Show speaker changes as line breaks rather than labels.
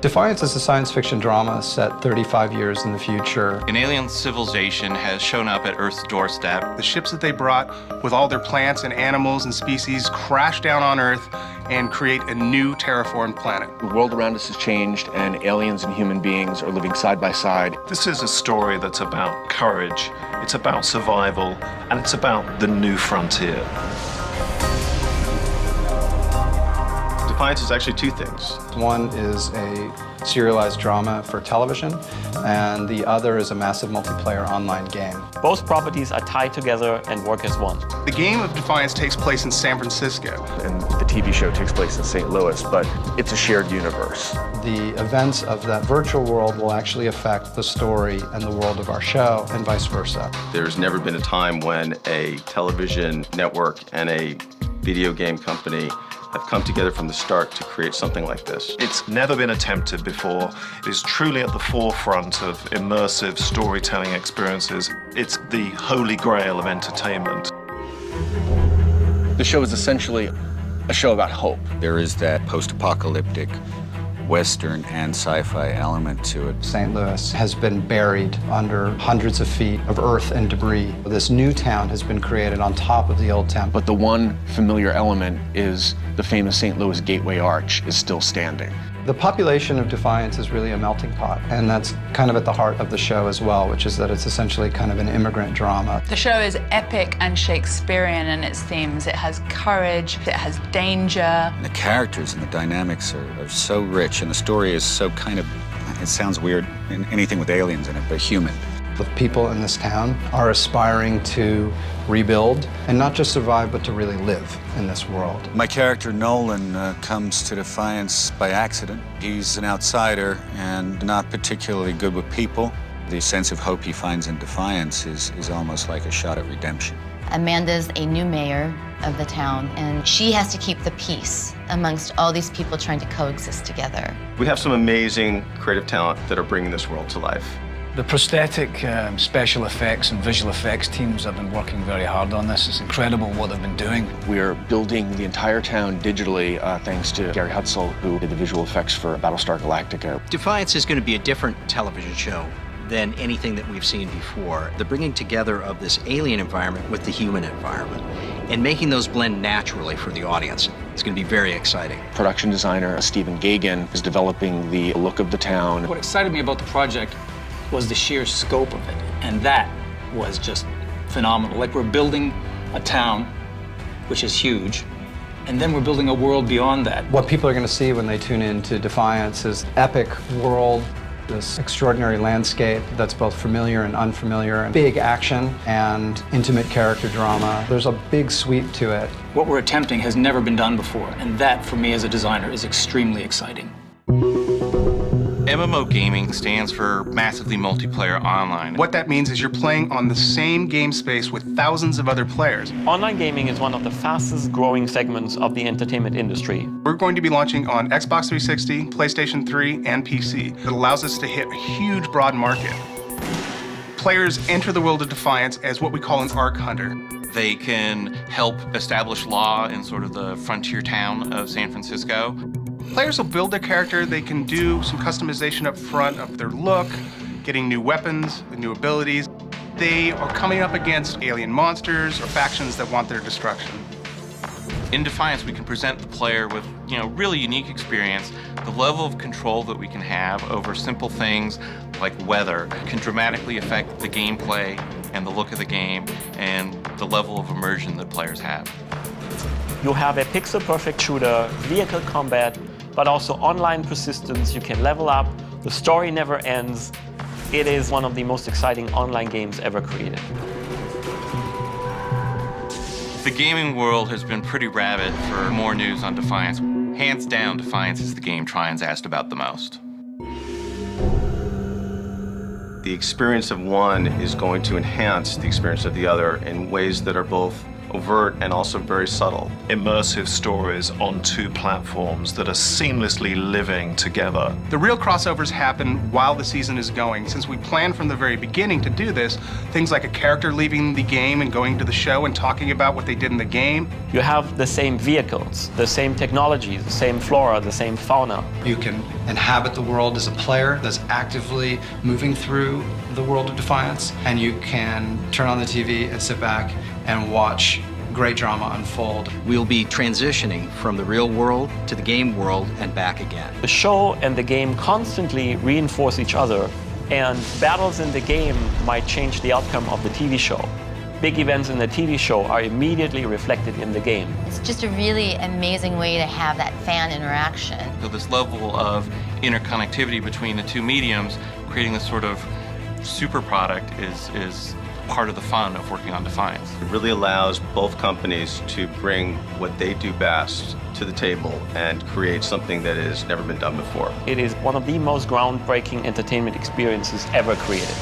Defiance is a science fiction drama set 35 years in the future.
An alien civilization has shown up at Earth's doorstep.
The ships that they brought with all their plants and animals and species crash down on Earth and create a new terraformed planet.
The world around us has changed, and aliens and human beings are living side by side.
This is a story that's about courage, it's about survival, and it's about the new frontier.
Defiance is actually two things.
One is a serialized drama for television, and the other is a massive multiplayer online game.
Both properties are tied together and work as one.
The game of Defiance takes place in San Francisco.
And the TV show takes place in St. Louis, but it's a shared universe.
The events of that virtual world will actually affect the story and the world of our show, and vice versa.
There's never been a time when a television network and a video game company have come together from the start to create something like this.
It's never been attempted before. It is truly at the forefront of immersive storytelling experiences. It's the holy grail of entertainment.
The show is essentially a show about hope.
There is that post-apocalyptic Western and sci-fi element to it.
St. Louis has been buried under hundreds of feet of earth and debris. This new town has been created on top of the old town.
But the one familiar element is the famous St. Louis Gateway Arch is still standing.
The population of Defiance is really a melting pot, and that's kind of at the heart of the show as well, which is that it's essentially kind of an immigrant drama.
The show is epic and Shakespearean in its themes. It has courage, it has danger.
And the characters and the dynamics are so rich, and the story is so kind of, it sounds weird, anything with aliens in it, but human.
The people in this town are aspiring to rebuild, and not just survive, but to really live in this world.
My character, Nolan, comes to Defiance by accident. He's an outsider and not particularly good with people. The sense of hope he finds in Defiance is almost like a shot at redemption.
Amanda's a new mayor of the town, and she has to keep the peace amongst all these people trying to coexist together.
We have some amazing creative talent that are bringing this world to life.
The prosthetic, special effects and visual effects teams have been working very hard on this. It's incredible what they've been doing.
We're building the entire town digitally thanks to Gary Hutzel, who did the visual effects for Battlestar Galactica.
Defiance is going to be a different television show than anything that we've seen before. The bringing together of this alien environment with the human environment and making those blend naturally for the audience. It's going to be very exciting.
Production designer Stephen Gagan is developing the look of the town.
What excited me about the project was the sheer scope of it, and that was just phenomenal. Like, we're building a town, which is huge, and then we're building a world beyond that.
What people are going to see when they tune in to Defiance is epic world, this extraordinary landscape that's both familiar and unfamiliar, and big action and intimate character drama. There's a big sweep to it.
What we're attempting has never been done before, and that, for me as a designer, is extremely exciting.
MMO gaming stands for massively multiplayer online.
What that means is you're playing on the same game space with thousands of other players.
Online gaming is one of the fastest growing segments of the entertainment industry.
We're going to be launching on Xbox 360, PlayStation 3, and PC. It allows us to hit a huge, broad market. Players enter the world of Defiance as what we call an arc hunter.
They can help establish law in sort of the frontier town of San Francisco.
Players will build their character. They can do some customization up front of their look, getting new weapons, new abilities. They are coming up against alien monsters or factions that want their destruction.
In Defiance, we can present the player with, really unique experience. The level of control that we can have over simple things like weather can dramatically affect the gameplay and the look of the game and the level of immersion that players have.
You have a pixel-perfect shooter, vehicle combat, but also online persistence. You can level up. The story never ends. It is one of the most exciting online games ever created.
The gaming world has been pretty rabid for more news on Defiance. Hands down, Defiance is the game Tryon's asked about the most.
The experience of one is going to enhance the experience of the other in ways that are both overt and also very subtle.
Immersive stories on two platforms that are seamlessly living together.
The real crossovers happen while the season is going. Since we planned from the very beginning to do this, things like a character leaving the game and going to the show and talking about what they did in the game.
You have the same vehicles, the same technologies, the same flora, the same fauna.
You can inhabit the world as a player that's actively moving through the world of Defiance, and you can turn on the TV and sit back and watch great drama unfold.
We'll be transitioning from the real world to the game world and back again.
The show and the game constantly reinforce each other, and battles in the game might change the outcome of the TV show. Big events in the TV show are immediately reflected in the game.
It's just a really amazing way to have that fan interaction.
So this level of interconnectivity between the two mediums, creating this sort of super product is part of the fun of working on Defiance.
It really allows both companies to bring what they do best to the table and create something that has never been done before.
It is one of the most groundbreaking entertainment experiences ever created.